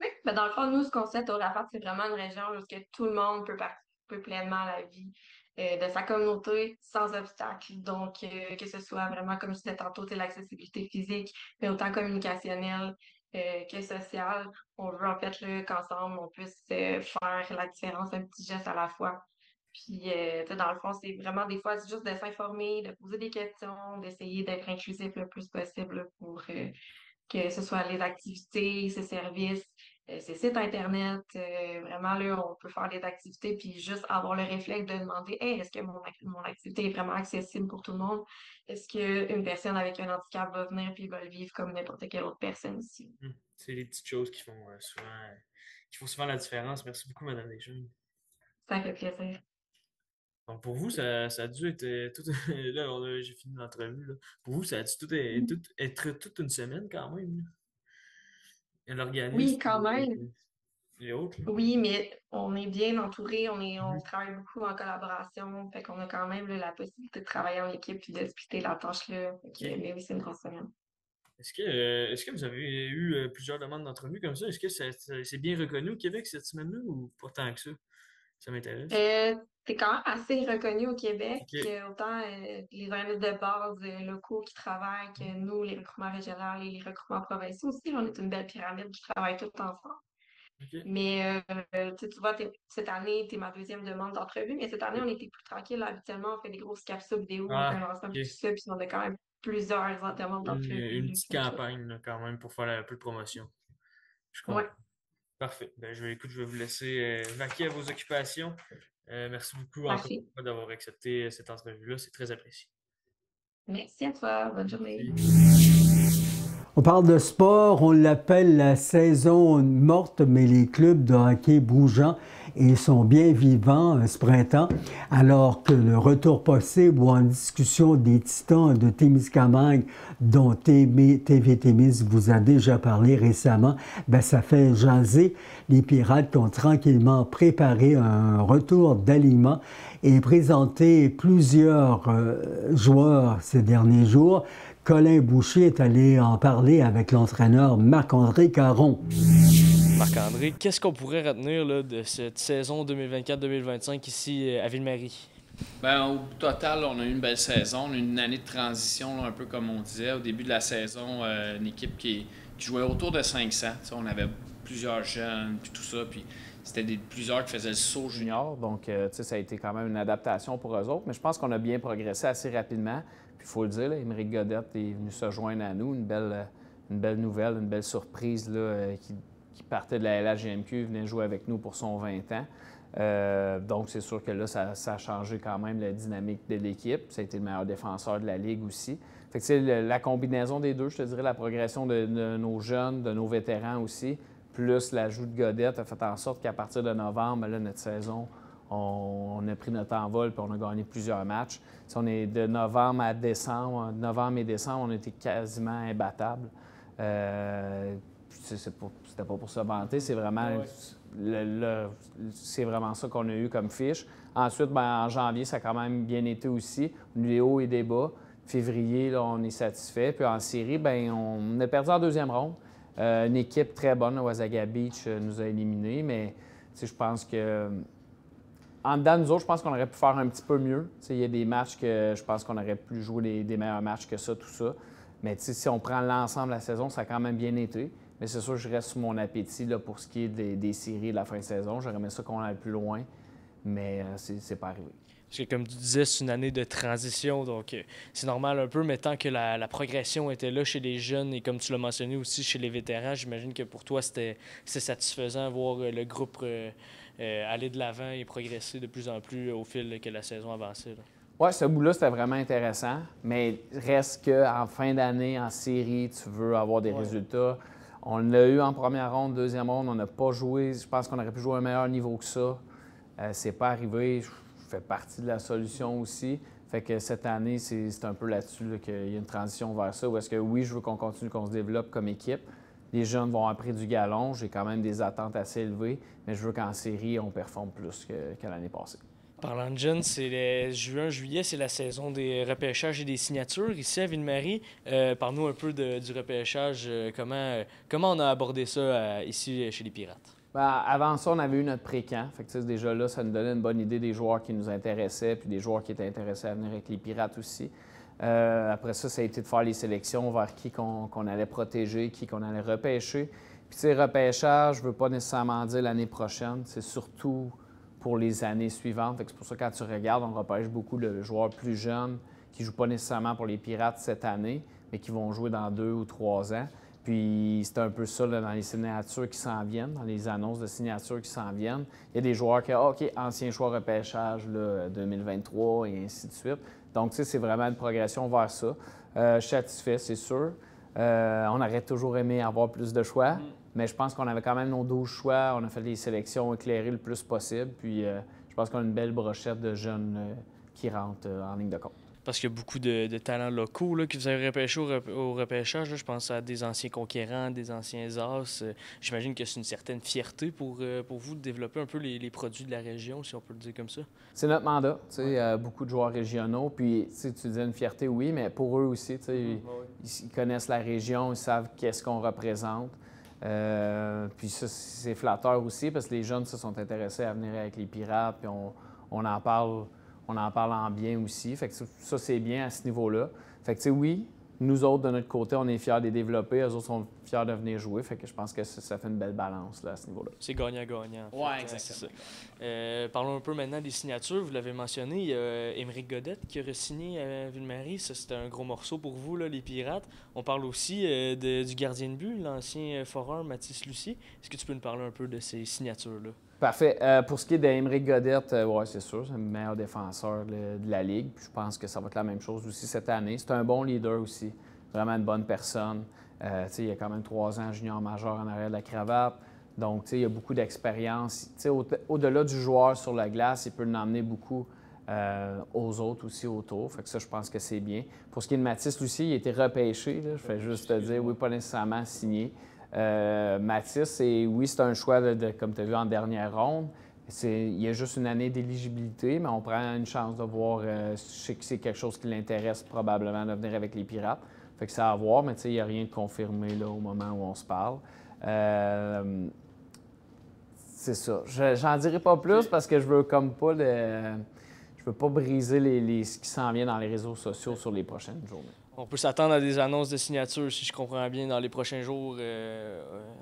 Oui, ben dans le fond, nous, ce qu'on souhaite au RAFAT, c'est vraiment une région où que tout le monde peut participer pleinement à la vie de sa communauté sans obstacle. Donc, que ce soit vraiment, comme je disais tantôt, l'accessibilité physique, mais autant communicationnelle que sociale. On veut en fait là, qu'ensemble, on puisse faire la différence, un petit geste à la fois. Puis, dans le fond, c'est vraiment des fois, c'est juste de s'informer, de poser des questions, d'essayer d'être inclusif le plus possible là, pour que ce soit les activités, ces services, ces sites Internet. Vraiment, là, on peut faire des activités puis juste avoir le réflexe de demander hey, est-ce que mon activité est vraiment accessible pour tout le monde? Est-ce qu'une personne avec un handicap va venir puis va le vivre comme n'importe quelle autre personne ici? C'est les petites choses qui font souvent la différence. Merci beaucoup, Madame Desjeunes. Ça fait plaisir. Donc pour vous, ça a dû être tout. Là, j'ai fini l'entrevue. Là. Pour vous, ça a dû être toute une semaine quand même. Là. Oui, L'organisme quand même. et autres. Là. Oui, mais on est bien entouré, on Mhm. travaille beaucoup en collaboration, fait qu'on a quand même là, la possibilité de travailler en équipe puis de splitter la tâche là. Mais oui, c'est une grosse semaine. Est-ce que vous avez eu plusieurs demandes d'entrevue comme ça? Est-ce que c'est bien reconnu au Québec cette semaine-là ou pas tant que ça? Ça m'intéresse. C'est quand même assez reconnu au Québec, OK. autant les organismes de base locaux qui travaillent que nous, les recrutements régionaux et les recrutements provinciaux aussi. On est une belle pyramide qui travaille tout ensemble. OK. Mais tu vois, cette année, tu es ma deuxième demande d'entrevue, mais cette année, on était plus tranquille. Habituellement, on fait des grosses capsules vidéo, on fait un Ah, lancement, OK. puis tout ça, puis on a quand même plusieurs demandes d'entrevue. Une Là. petite campagne là, quand même pour faire un peu de promotion. Je comprends. Ouais, Parfait. Ben, je vais vous laisser vaquer à vos occupations. Merci beaucoup encore parfait. une fois d'avoir accepté cette entrevue-là. C'est très apprécié. Merci à toi. Bonne journée. On parle de sport, on l'appelle la saison morte, mais les clubs de hockey bougeant et sont bien vivants ce printemps, alors que le retour possible ou en discussion des Titans de Témiscamingue, dont TV Témis vous a déjà parlé récemment, ben ça fait jaser. Les Pirates qui ont tranquillement préparé un retour d'alignement et présenté plusieurs joueurs ces derniers jours. Colin Boucher est allé en parler avec l'entraîneur Marc-André Caron. Marc-André, qu'est-ce qu'on pourrait retenir là, de cette saison 2024-2025 ici à Ville-Marie? Ben, au total, on a eu une belle saison, on a eu une année de transition, là, un peu comme on disait. Au début de la saison, une équipe qui jouait autour de 500. On avait plusieurs jeunes, puis tout ça. Puis c'était plusieurs qui faisaient le saut junior. Donc, ça a été quand même une adaptation pour eux autres. Mais je pense qu'on a bien progressé assez rapidement. Puis il faut le dire, Émeric Godette est venu se joindre à nous. Une belle nouvelle, une belle surprise là, qui partait de la LHGMQ, venait jouer avec nous pour son 20 ans. Donc, c'est sûr que là, ça a changé quand même la dynamique de l'équipe. Ça a été le meilleur défenseur de la Ligue aussi. Fait que, la combinaison des deux, je te dirais, la progression de nos jeunes, de nos vétérans aussi, plus l'ajout de Godette a fait en sorte qu'à partir de novembre, là, notre saison, on a pris notre envol et on a gagné plusieurs matchs. Si on est de novembre à décembre, novembre et décembre, on était quasiment imbattables. C'était pas pour se vanter, c'est vraiment, c'est vraiment ça qu'on a eu comme fiche. Ensuite, en janvier, ça a quand même bien été aussi. On a eu des hauts et des bas. février, là, on est satisfait. Puis en série, ben, on a perdu en deuxième ronde. Une équipe très bonne, Wasaga Beach, nous a éliminés, mais je pense que en dedans, nous autres, je pense qu'on aurait pu faire un petit peu mieux. Il y a des matchs que je pense qu'on aurait pu jouer des meilleurs matchs que ça, tout ça. Mais si on prend l'ensemble de la saison, ça a quand même bien été. Mais c'est sûr que je reste sur mon appétit là, pour ce qui est des séries de la fin de saison. J'aurais aimé ça qu'on aille plus loin, mais c'est pas arrivé. Parce que comme tu disais, c'est une année de transition, donc c'est normal un peu, mais tant que la progression était là chez les jeunes et comme tu l'as mentionné aussi chez les vétérans, j'imagine que pour toi, c'est satisfaisant de voir le groupe aller de l'avant et progresser de plus en plus au fil que la saison avançait. Oui, ce bout-là, c'était vraiment intéressant, mais reste qu'en fin d'année, en série, tu veux avoir des résultats. On l'a eu en première ronde, deuxième ronde, on n'a pas joué. Je pense qu'on aurait pu jouer à un meilleur niveau que ça. C'est pas arrivé. Je fais partie de la solution aussi. Fait que cette année, c'est un peu là-dessus là, qu'il y a une transition vers ça. Où est-ce que oui, je veux qu'on continue, qu'on se développe comme équipe. Les jeunes vont après du galon. J'ai quand même des attentes assez élevées, mais je veux qu'en série, on performe plus que l'année passée. Parlant de jeunes, c'est juin-juillet, c'est la saison des repêchages et des signatures. Ici à Ville-Marie, parle-nous un peu du repêchage. Comment on a abordé ça ici chez les Pirates? Bien, avant ça, on avait eu notre pré-camp. Fait que, déjà là, ça nous donnait une bonne idée des joueurs qui nous intéressaient, puis des joueurs qui étaient intéressés à venir avec les Pirates aussi. Après ça a été de faire les sélections vers qui qu'on allait protéger, qui qu'on allait repêcher. Puis, tu sais, repêchage, je ne veux pas nécessairement dire l'année prochaine. C'est surtout pour les années suivantes. C'est pour ça que quand tu regardes, on repêche beaucoup de joueurs plus jeunes qui ne jouent pas nécessairement pour les Pirates cette année, mais qui vont jouer dans 2 ou 3 ans. Puis c'est un peu ça là, dans les signatures qui s'en viennent, dans les annonces de signatures qui s'en viennent. Il y a des joueurs qui ont OK, ancien choix repêchage là, 2023 et ainsi de suite. Donc, tu sais, c'est vraiment une progression vers ça. Je suis satisfait, c'est sûr. On aurait toujours aimé avoir plus de choix, mais je pense qu'on avait quand même nos 12 choix. On a fait les sélections éclairées le plus possible. Puis je pense qu'on a une belle brochette de jeunes qui rentrent en ligne de compte. Parce qu'il y a beaucoup de talents locaux là, que vous avez repêchés au repêchage. Là. Je pense à des anciens conquérants, des anciens as. J'imagine que c'est une certaine fierté pour vous de développer un peu les produits de la région, si on peut le dire comme ça. C'est notre mandat. Beaucoup de joueurs régionaux. Puis tu disais une fierté, oui, mais pour eux aussi, ils connaissent la région, ils savent qu'est-ce qu'on représente. Puis ça, c'est flatteur aussi parce que les jeunes se sont intéressés à venir avec les Pirates. Puis on en parle. On en parle en bien aussi. Fait que ça, c'est bien à ce niveau-là. Fait que, oui, nous autres, de notre côté, on est fiers de les développer. Eux autres sont fiers de venir jouer. Fait que je pense que ça fait une belle balance là, à ce niveau-là. C'est gagnant-gagnant. Oui, exactement. Parlons un peu maintenant des signatures. Vous l'avez mentionné, il y a Émeric Godette qui a re-signé à Ville-Marie. Ça, c'était un gros morceau pour vous, là, les Pirates. On parle aussi du gardien de but, l'ancien foreur Mathis Lucie. Est-ce que tu peux nous parler un peu de ces signatures-là? Parfait. Pour ce qui est d'Émeric Godette, oui, c'est sûr, c'est le meilleur défenseur de la Ligue. Puis je pense que ça va être la même chose aussi cette année. C'est un bon leader aussi, vraiment une bonne personne. Il a quand même 3 ans junior majeur en arrière de la cravate. Donc, il a beaucoup d'expérience. Au-delà du joueur sur la glace, il peut en emmener beaucoup aux autres aussi autour. Fait que ça, je pense que c'est bien. Pour ce qui est de Mathis Lucie, il a été repêché. Là. Je fais juste te dire, oui, pas nécessairement signé. Mathis, oui, c'est un choix, comme tu as vu, en dernière ronde. Il y a juste une année d'éligibilité, mais on prend une chance de voir. Je sais que c'est quelque chose qui l'intéresse probablement de venir avec les Pirates. Fait que c'est à voir, mais il n'y a rien de confirmé là, au moment où on se parle. C'est ça. J'en dirai pas plus parce que je veux comme pas je veux pas briser ce qui s'en vient dans les réseaux sociaux sur les prochaines journées. On peut s'attendre à des annonces de signature, si je comprends bien, dans les prochains jours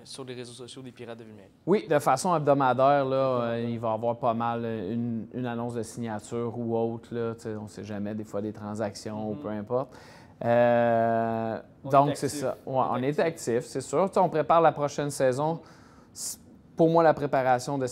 sur les réseaux sociaux des Pirates de Ville-Marie. Oui, de façon hebdomadaire, là, il va y avoir pas mal une annonce de signature ou autre. Là, on ne sait jamais, des fois des transactions ou peu importe. Donc, c'est ça. Ouais, on est actif, c'est sûr. On prépare la prochaine saison. Pour moi, la préparation de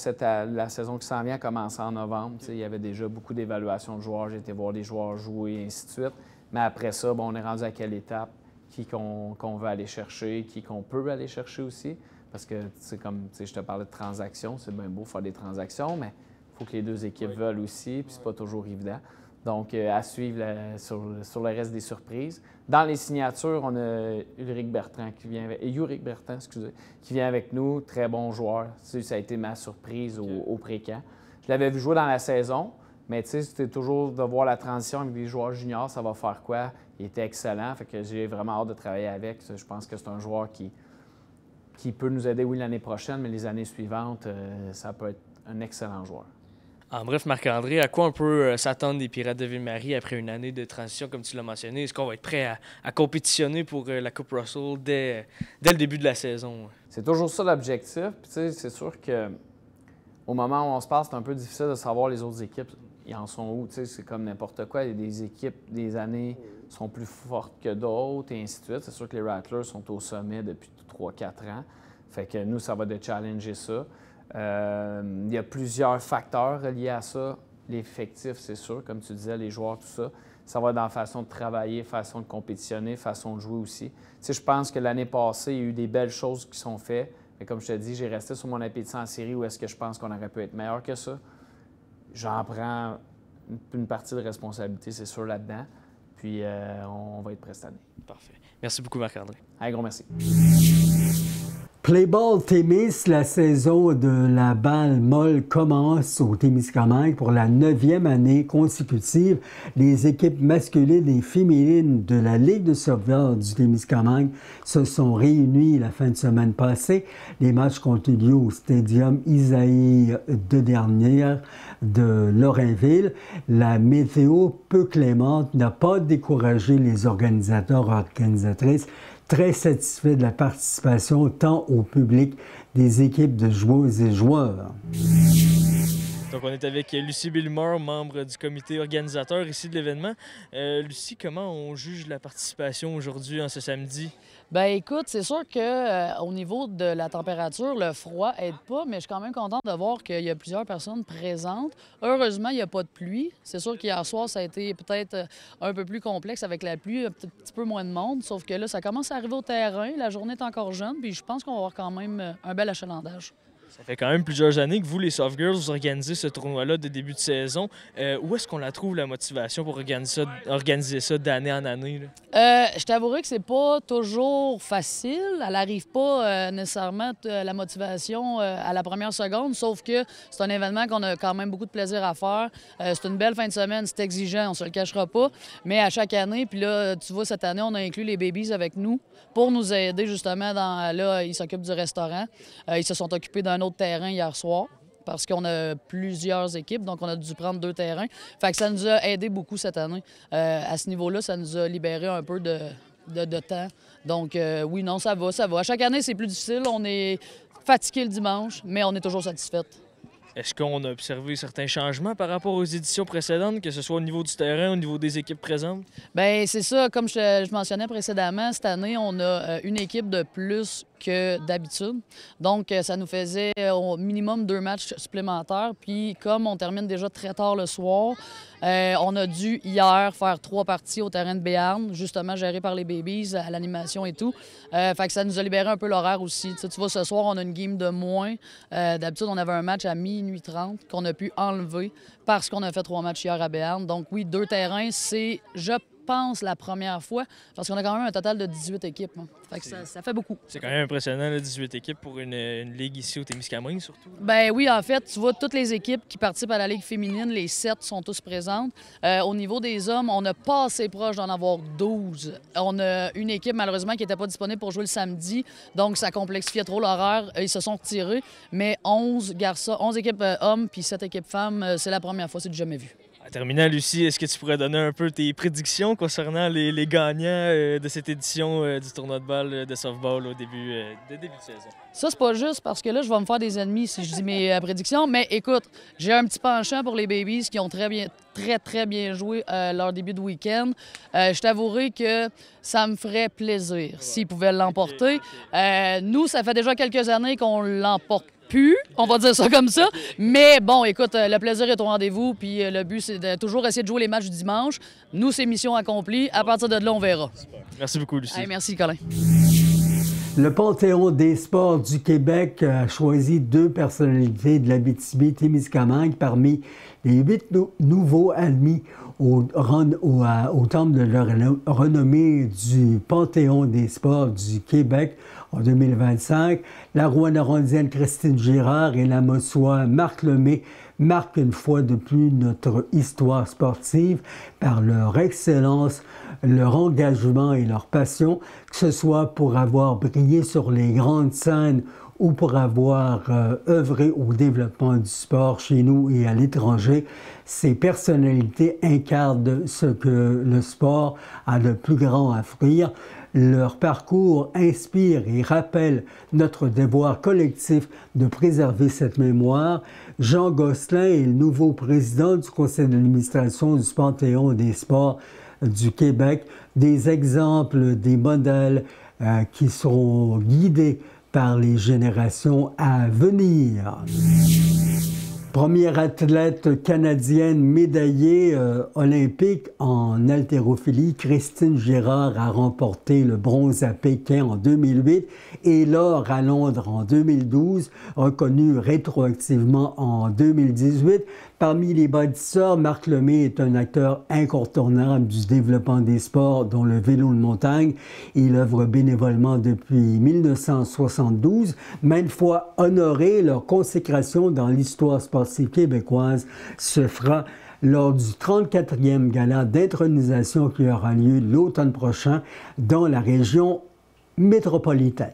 la saison qui s'en vient a commencé en novembre. Il y avait déjà beaucoup d'évaluations de joueurs. J'ai été voir des joueurs jouer et ainsi de suite. Mais après ça, on est rendu à quelle étape, qui qu'on veut aller chercher, qui qu'on peut aller chercher aussi. Parce que, comme je te parlais de transactions, c'est bien beau faire des transactions, mais il faut que les deux équipes veulent aussi, puis c'est pas toujours évident. Donc, à suivre sur le reste des surprises. Dans les signatures, on a Ulrich Bertrand qui vient qui vient avec nous. Très bon joueur. Ça a été ma surprise au pré-camp. Je l'avais vu jouer dans la saison. Mais tu sais, c'était toujours de voir la transition avec des joueurs juniors, ça va faire quoi? il était excellent. Fait que j'ai vraiment hâte de travailler avec. Je pense que c'est un joueur qui peut nous aider, oui, l'année prochaine, mais les années suivantes, ça peut être un excellent joueur. En bref, Marc-André, à quoi on peut s'attendre des Pirates de Ville-Marie après une année de transition, comme tu l'as mentionné? Est-ce qu'on va être prêt à compétitionner pour la Coupe Russell dès le début de la saison? C'est toujours ça l'objectif. Puis, tu sais, c'est sûr qu'au moment où on se passe, c'est un peu difficile de savoir les autres équipes. Ils en sont où? Tu sais, c'est comme n'importe quoi. Il y a des équipes, des années sont plus fortes que d'autres et ainsi de suite. C'est sûr que les Rattlers sont au sommet depuis 3-4 ans. Fait que nous, ça va de challenger ça. Il y a plusieurs facteurs reliés à ça. L'effectif, c'est sûr, comme tu disais, les joueurs, tout ça. Ça va dans la façon de travailler, façon de compétitionner, façon de jouer aussi. Tu sais, je pense que l'année passée, il y a eu des belles choses qui sont faites. Mais comme je te dis, j'ai resté sur mon appétit en série où est-ce que je pense qu'on aurait pu être meilleur que ça. J'en prends une partie de responsabilité, c'est sûr, là-dedans. Puis, on va être prêt cette année. Parfait. Merci beaucoup, Marc-André. Un gros merci. Playball Témis, la saison de la balle molle commence au Témiscamingue pour la 9e année consécutive. Les équipes masculines et féminines de la Ligue de sauvegarde du Témiscamingue se sont réunies la fin de semaine passée. Les matchs ont eu lieu au Stadium Isaïe de Dernière de Lorrainville. La météo peu clémente n'a pas découragé les organisateurs-organisatrices, très satisfait de la participation tant au public des équipes de joueuses et joueurs. Donc, on est avec Lucie Billemore, membre du comité organisateur ici de l'événement. Lucie, comment on juge la participation aujourd'hui, en ce samedi? Bien, écoute, c'est sûr qu'au niveau de la température, le froid aide pas, mais je suis quand même contente de voir qu'il y a plusieurs personnes présentes. Heureusement, il n'y a pas de pluie. C'est sûr qu'hier soir, ça a été peut-être un peu plus complexe avec la pluie, un petit peu moins de monde, sauf que là, ça commence à arriver au terrain. La journée est encore jeune, puis je pense qu'on va avoir quand même un bel achalandage. Ça fait quand même plusieurs années que vous, les Soft Girls, vous organisez ce tournoi-là de début de saison. Où est-ce qu'on la trouve, la motivation, pour organiser ça d'année en année? Je t'avouerai que c'est pas toujours facile. Elle n'arrive pas nécessairement la motivation à la première seconde, sauf que c'est un événement qu'on a quand même beaucoup de plaisir à faire. C'est une belle fin de semaine, c'est exigeant, on se le cachera pas. Mais à chaque année, puis là, tu vois, cette année, on a inclus les babies avec nous pour nous aider justement là, ils s'occupent du restaurant. Ils se sont occupés d'un autre terrain hier soir parce qu'on a plusieurs équipes, donc on a dû prendre 2 terrains. Fait que ça nous a aidé beaucoup cette année. À ce niveau-là, ça nous a libéré un peu de temps. Donc oui, non, ça va. À chaque année, c'est plus difficile. On est fatigué le dimanche, mais on est toujours satisfait. Est-ce qu'on a observé certains changements par rapport aux éditions précédentes, que ce soit au niveau du terrain, au niveau des équipes présentes? Bien, c'est ça. Comme je mentionnais précédemment, cette année, on a une équipe de plus que d'habitude. Donc, ça nous faisait au minimum 2 matchs supplémentaires. Puis, comme on termine déjà très tard le soir, on a dû hier faire 3 parties au terrain de Béarn, justement géré par les babies, à l'animation et tout. Fait que ça nous a libéré un peu l'horaire aussi. Tu vois, ce soir, on a une game de moins. D'habitude, on avait un match à minuit 30 qu'on a pu enlever parce qu'on a fait 3 matchs hier à Béarn. Donc oui, 2 terrains, c'est, je pense, la première fois, parce qu'on a quand même un total de 18 équipes. Hein. Fait que ça fait beaucoup. C'est quand même impressionnant, là, 18 équipes pour une ligue ici au Témiscamingue, surtout. Ben oui, en fait, tu vois, toutes les équipes qui participent à la ligue féminine, les 7 sont tous présentes. Au niveau des hommes, on n'a pas assez proche d'en avoir 12. On a une équipe, malheureusement, qui n'était pas disponible pour jouer le samedi, donc ça complexifiait trop l'horaire. Ils se sont retirés, mais 11 garçons, 11 équipes hommes puis 7 équipes femmes, c'est la première fois, c'est du jamais vu. En terminant, Lucie, est-ce que tu pourrais donner un peu tes prédictions concernant les gagnants de cette édition du tournoi de balle de softball au début de saison? Ça, c'est pas juste parce que là, je vais me faire des ennemis si je dis mes prédictions. Mais écoute, j'ai un petit penchant pour les babies qui ont très bien joué leur début de week-end. Je t'avouerai que ça me ferait plaisir s'ils pouvaient l'emporter. Nous, ça fait déjà quelques années qu'on l'emporte. On va dire ça comme ça. Mais bon, écoute, le plaisir est au rendez-vous. Puis le but, c'est de toujours essayer de jouer les matchs du dimanche. Nous, c'est mission accomplie. À partir de là, on verra. Super. Merci beaucoup, Lucie. Hey, merci, Colin. Le Panthéon des sports du Québec a choisi 2 personnalités de l'Abitibi-Témiscamingue parmi les 8 nouveaux admis au temple de leur renommée du Panthéon des sports du Québec en 2025. La Rouyn-Norondienne Christine Girard et la Mossois Marc Lemay marquent une fois de plus notre histoire sportive par leur excellence leur engagement et leur passion, que ce soit pour avoir brillé sur les grandes scènes ou pour avoir œuvré au développement du sport chez nous et à l'étranger. Ces personnalités incarnent ce que le sport a de plus grand à offrir. Leur parcours inspire et rappelle notre devoir collectif de préserver cette mémoire. Jean Gosselin est le nouveau président du conseil d'administration du Panthéon des sports du Québec. Des exemples, des modèles qui seront guidés par les générations à venir. Première athlète canadienne médaillée olympique en haltérophilie, Christine Girard a remporté le bronze à Pékin en 2008 et l'or à Londres en 2012, reconnu rétroactivement en 2018. Parmi les bâtisseurs, Marc Lemay est un acteur incontournable du développement des sports, dont le vélo de montagne. Il œuvre bénévolement depuis 1972. Maintes fois honoré, leur consécration dans l'histoire sportive québécoise se fera lors du 34e gala d'intronisation qui aura lieu l'automne prochain dans la région métropolitaine.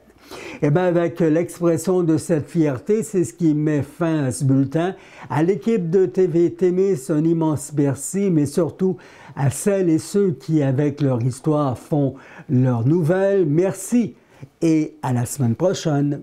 Eh bien, avec l'expression de cette fierté, c'est ce qui met fin à ce bulletin. À l'équipe de TV Témis, un immense merci, mais surtout à celles et ceux qui, avec leur histoire, font leurs nouvelles. Merci et à la semaine prochaine.